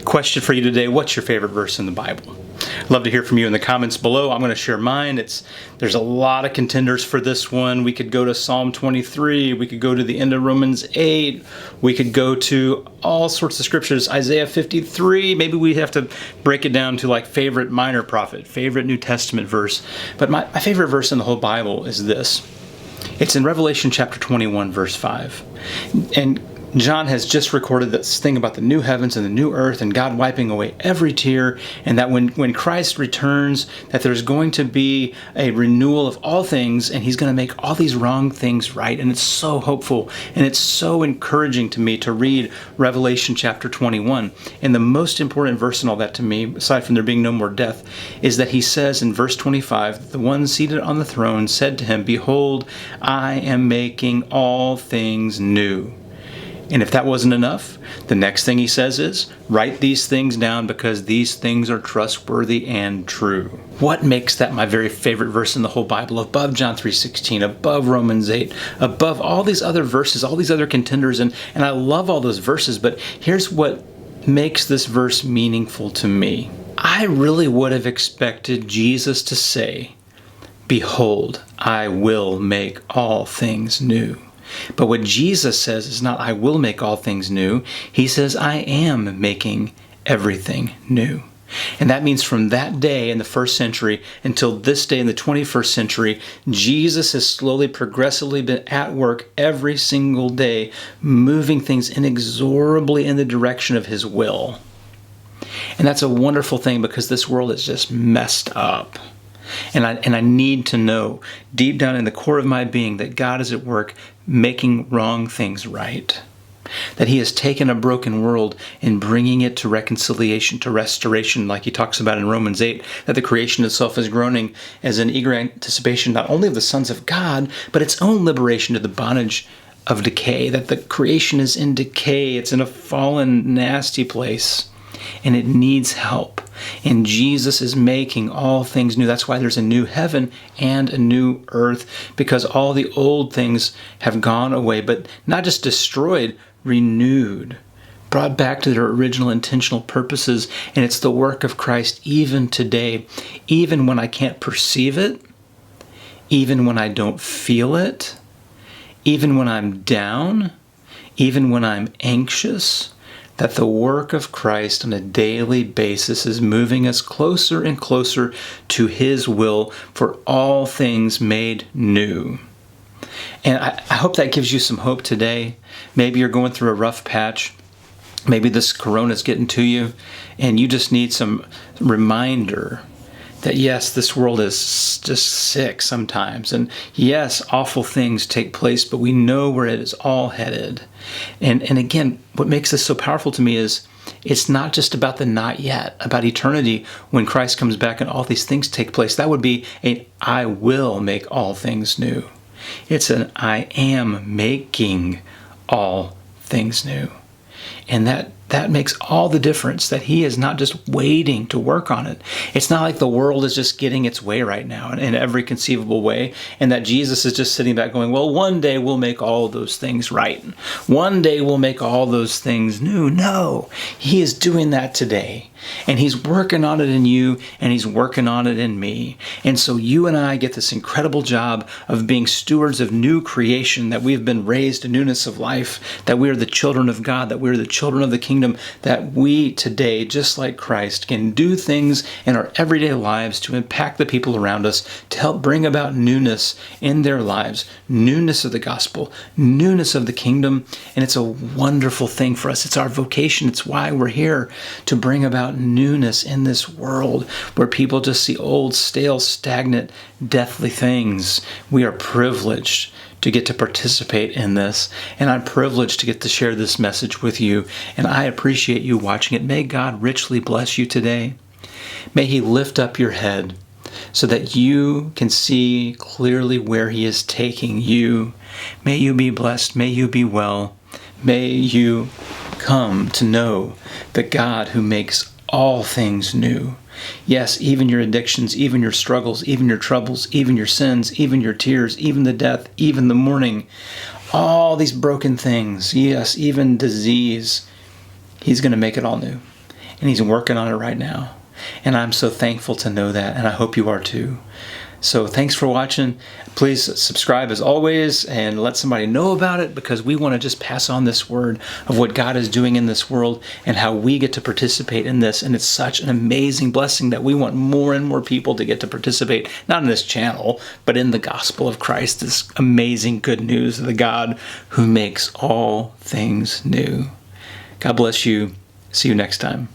Question for you today: what's your favorite verse in the Bible? I'd love to hear from you in the comments below. I'm going to share mine. There's a lot of contenders for this one. We could go to Psalm 23. We could go to the end of Romans 8. We could go to all sorts of scriptures. Isaiah 53. Maybe we have to break it down to like favorite minor prophet, favorite New Testament verse. But my favorite verse in the whole Bible is this. It's in Revelation chapter 21, verse 5. And John has just recorded this thing about the new heavens and the new earth and God wiping away every tear, and that when Christ returns, that there's going to be a renewal of all things, and he's going to make all these wrong things right. And it's so hopeful, and it's so encouraging to me to read Revelation chapter 21. And the most important verse in all that to me, aside from there being no more death, is that he says in verse 25, the one seated on the throne said to him, "Behold, I am making all things new." And if that wasn't enough, the next thing he says is, write these things down because these things are trustworthy and true. What makes that my very favorite verse in the whole Bible, above John 3:16, above Romans 8, above all these other verses, all these other contenders, and I love all those verses, but here's what makes this verse meaningful to me. I really would have expected Jesus to say, "Behold, I will make all things new." But what Jesus says is not, "I will make all things new." He says, "I am making everything new." And that means from that day in the first century until this day in the 21st century, Jesus has slowly, progressively been at work every single day, moving things inexorably in the direction of his will. And that's a wonderful thing because this world is just messed up. And I need to know deep down in the core of my being that God is at work making wrong things right. That he has taken a broken world and bringing it to reconciliation, to restoration, like he talks about in Romans 8, that the creation itself is groaning as an eager anticipation not only of the sons of God, but its own liberation to the bondage of decay, that the creation is in decay, it's in a fallen, nasty place, and it needs help. And Jesus is making all things new. That's why there's a new heaven and a new earth, because all the old things have gone away, but not just destroyed, renewed, brought back to their original intentional purposes. And it's the work of Christ even today, even when I can't perceive it, even when I don't feel it, even when I'm down, even when I'm anxious, that the work of Christ on a daily basis is moving us closer and closer to his will for all things made new. And I hope that gives you some hope today. Maybe you're going through a rough patch. Maybe this corona's getting to you, and you just need some reminder that yes, this world is just sick sometimes, and yes, awful things take place, but we know where it is all headed. And again, what makes this so powerful to me is it's not just about the not yet, about eternity when Christ comes back and all these things take place. That would be a I will make all things new. It's an I am making all things new. And that makes all the difference, that he is not just waiting to work on it. It's not like the world is just getting its way right now in every conceivable way, and that Jesus is just sitting back going, well, one day we'll make all those things right. One day we'll make all those things new. No, he is doing that today. And he's working on it in you, and he's working on it in me. And so you and I get this incredible job of being stewards of new creation, that we've been raised to newness of life, that we are the children of God, that we are the children of the kingdom, that we today, just like Christ, can do things in our everyday lives to impact the people around us, to help bring about newness in their lives, newness of the gospel, newness of the kingdom. And it's a wonderful thing for us. It's our vocation. It's why we're here, to bring about newness in this world where people just see old, stale, stagnant, deathly things. We are privileged to get to participate in this, and I'm privileged to get to share this message with you, and I appreciate you watching it. May God richly bless you today. May he lift up your head so that you can see clearly where he is taking you. May you be blessed. May you be well. May you come to know the God who makes all things new. Yes, even your addictions, even your struggles, even your troubles, even your sins, even your tears, even the death, even the mourning, all these broken things, yes, even disease, he's going to make it all new. and He's working on it right now. And I'm so thankful to know that, and I hope you are too. So thanks for watching. Please subscribe as always and let somebody know about it, because we want to just pass on this word of what God is doing in this world and how we get to participate in this. And it's such an amazing blessing that we want more and more people to get to participate, not in this channel, but in the gospel of Christ, this amazing good news of the God who makes all things new. God bless you. See you next time.